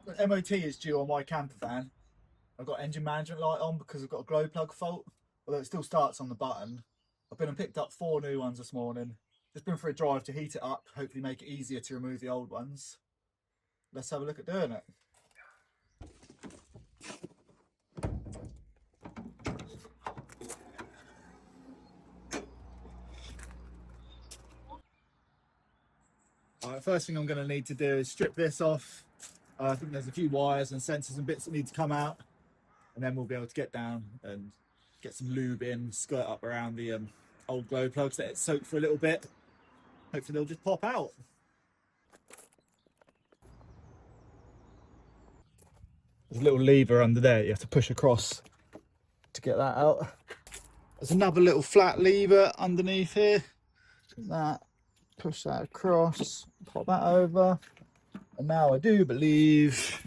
The MOT is due on my camper van. I've got engine management light on because I've got a glow plug fault, although it still starts on the button. I've been and picked up 4 new ones this morning. Just been for a drive to heat it up, hopefully make it easier to remove the old ones. Let's have a look at doing it. Alright, first thing I'm going to need to do is strip this off. I think there's a few wires and sensors and bits that need to come out, and then we'll be able to get down and get some lube in, skirt up around the old glow plugs, let it soak for a little bit. Hopefully they'll just pop out. There's a little lever under there you have to push across to get that out. There's another little flat lever underneath here. That, push that across, pop that over. And now I do believe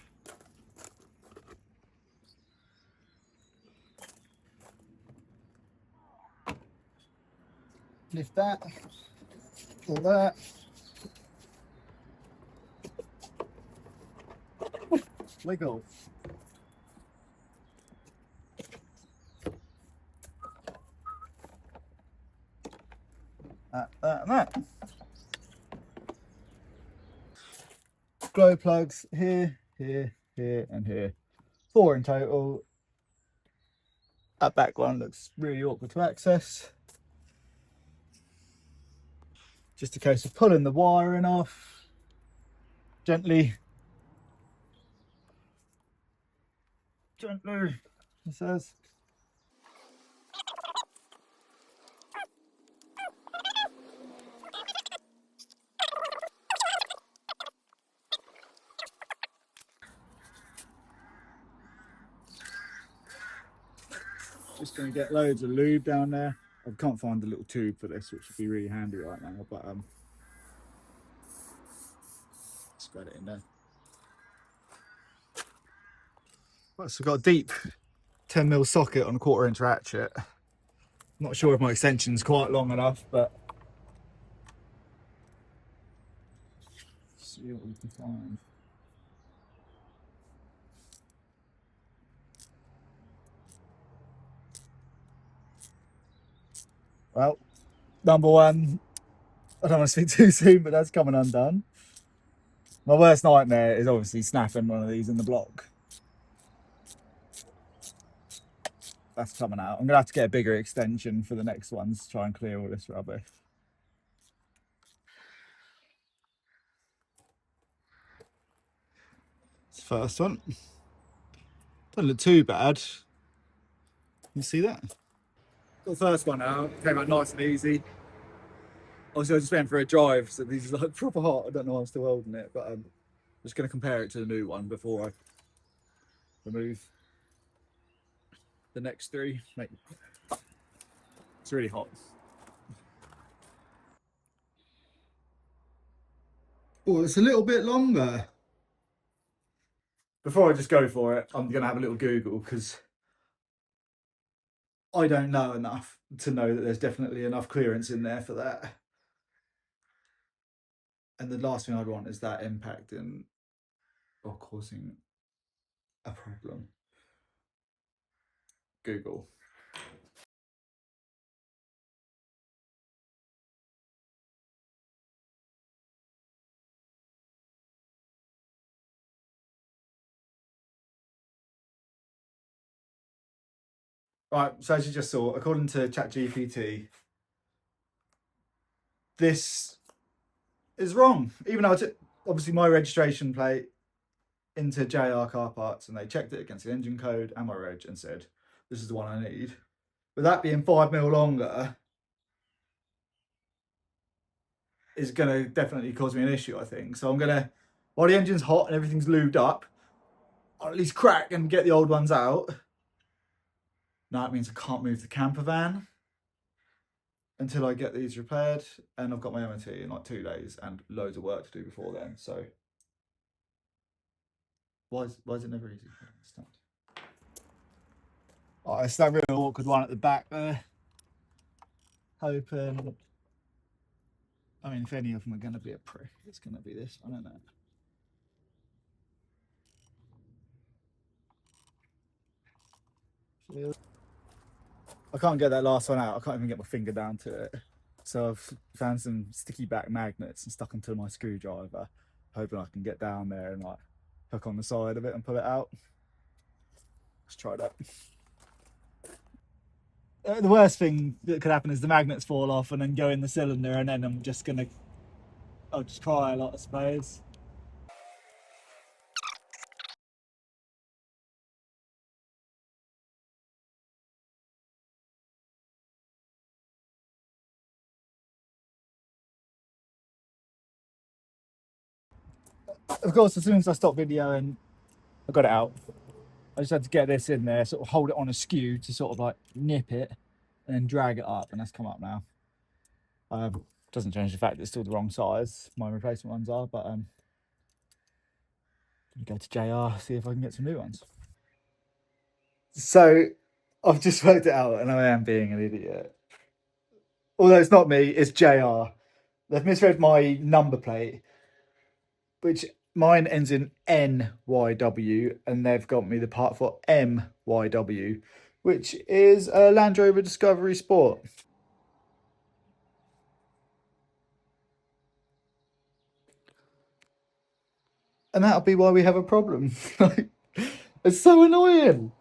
lift that, pull that. Wiggle. That, and that. Glow plugs here, here, here, and here. 4 in total. That back one looks really awkward to access. Just a case of pulling the wiring off gently. Gently, it says. Just going to get loads of lube down there. I can't find a little tube for this, which would be really handy right now, but spread it in there. Right, so I've got a deep 10mm socket on a 1/4" ratchet. Not sure if my extension's quite long enough, but see what we can find. Well, number one, I don't want to speak too soon, but that's coming undone. My worst nightmare is obviously snapping one of these in the block. That's coming out. I'm going to have to get a bigger extension for the next ones to try and clear all this rubbish. It's the first one. Doesn't look too bad. You see that? Got the first one out. Came out nice and easy. Obviously, I just went for a drive, so these are like proper hot. I don't know why I'm still holding it, but I'm just going to compare it to the new one before I remove the next 3. Mate, it's really hot. Oh, it's a little bit longer. Before I just go for it, I'm going to have a little Google because I don't know enough to know that there's definitely enough clearance in there for that. And the last thing I'd want is that impacting or causing a problem. Google. Right, so as you just saw, according to ChatGPT, this is wrong. Even though I took obviously my registration plate into JR car parts and they checked it against the engine code and my reg and said, this is the one I need. With that being 5mm longer is going to definitely cause me an issue, I think. So I'm going to, while the engine's hot and everything's lubed up, I'll at least crack and get the old ones out. Now it means I can't move the camper van until I get these repaired, and I've got my MOT in like 2 days and loads of work to do before then. So why is it never easy? I don't understand. Oh, it's that real awkward one at the back there. Hoping. I mean, if any of them are going to be a prick, it's going to be this one, isn't it? I can't get that last one out. I can't even get my finger down to it. So I've found some sticky back magnets and stuck them to my screwdriver, hoping I can get down there and like hook on the side of it and pull it out. Let's try that. The worst thing that could happen is the magnets fall off and then go in the cylinder, and then I'll just cry a lot, I suppose. Of course, as soon as I stopped videoing, I got it out. I just had to get this in there, sort of hold it on a skew to sort of like nip it and then drag it up, and that's come up now. Doesn't change the fact that it's still the wrong size. My replacement ones are, but go to JR, see if I can get some new ones. So I've just worked it out, and I am being an idiot. Although it's not me, it's JR. They've misread my number plate, which mine ends in NYW, and they've got me the part for MYW, which is a Land Rover Discovery Sport. And that'll be why we have a problem. It's so annoying.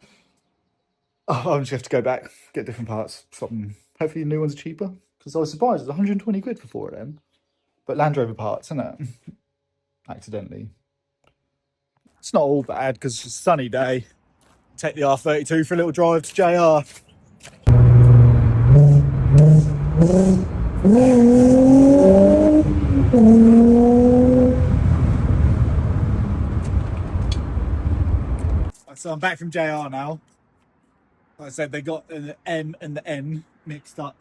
Oh, I'm just have to go back, get different parts, swap them. Hopefully, new ones are cheaper. Because I was surprised, it's 120 quid for 4 of them. But Land Rover parts, isn't it? Accidentally. It's not all bad because it's a sunny day. Take the R32 for a little drive to JR. So I'm back from JR now. Like I said, they got the M and the N mixed up.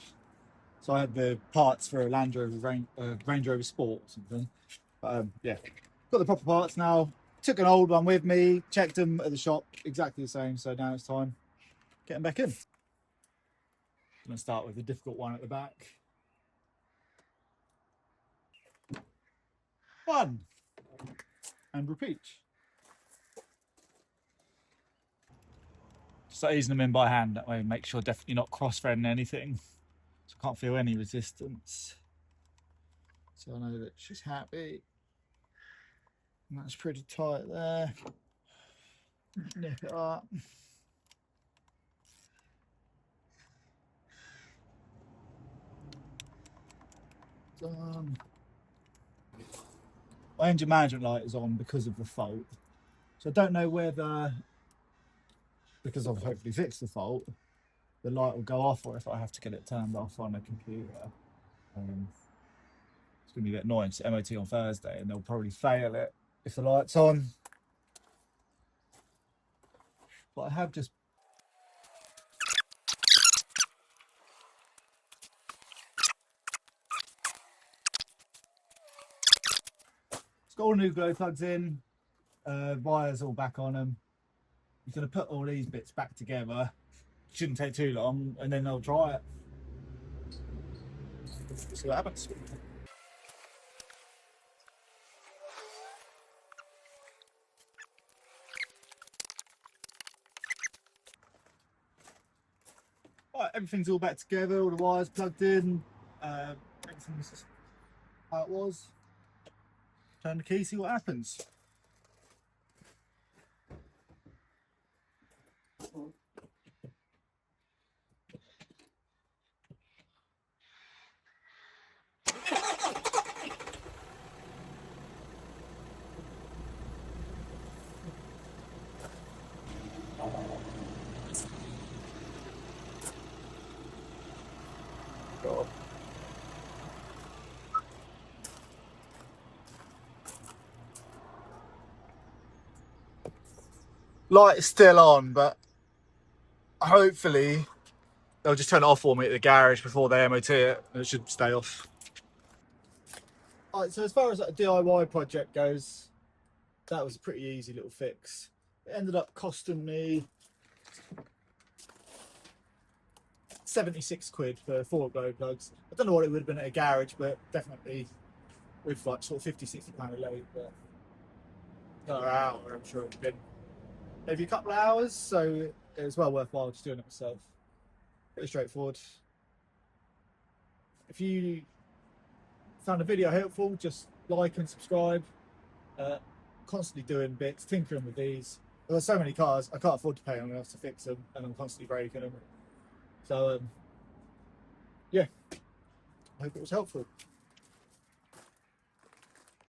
So I had the parts for a Land Rover Range Rover Sport or something. But yeah, got the proper parts now. Took an old one with me, checked them at the shop, exactly the same. So now it's time getting back in. I'm gonna start with the difficult one at the back. One and repeat. Start easing them in by hand, that way make sure definitely not cross-threading anything. So I can't feel any resistance. So I know that she's happy. And that's pretty tight there. Nip it up. Done. My engine management light is on because of the fault. So I don't know whether, because I've hopefully fixed the fault, the light will go off, or if I have to get it turned off on a computer. It's going to be a bit annoying. It's MOT on Thursday, and they'll probably fail it if the light's on. But I have just... It's got all new glow plugs in, wires all back on them. I'm going to put all these bits back together. Shouldn't take too long, and then I'll try it. See what happens. Right, everything's all back together, all the wires plugged in, everything's how it was. Turn the key, see what happens. Light is still on, but hopefully they'll just turn it off for me at the garage before they MOT it, and it should stay off. Alright, so as far as a DIY project goes, that was a pretty easy little fix. It ended up costing me 76 quid for 4 glow plugs. I don't know what it would have been at a garage, but definitely with like sort of 50-60 pound a load. But another hour, I'm sure it would have been maybe a couple of hours. So it was well worthwhile just doing it myself. Pretty straightforward. If you found the video helpful, just like and subscribe. Constantly doing bits, tinkering with these. There's so many cars, I can't afford to pay anyone else to fix them, and I'm constantly breaking them. So, yeah, I hope it was helpful.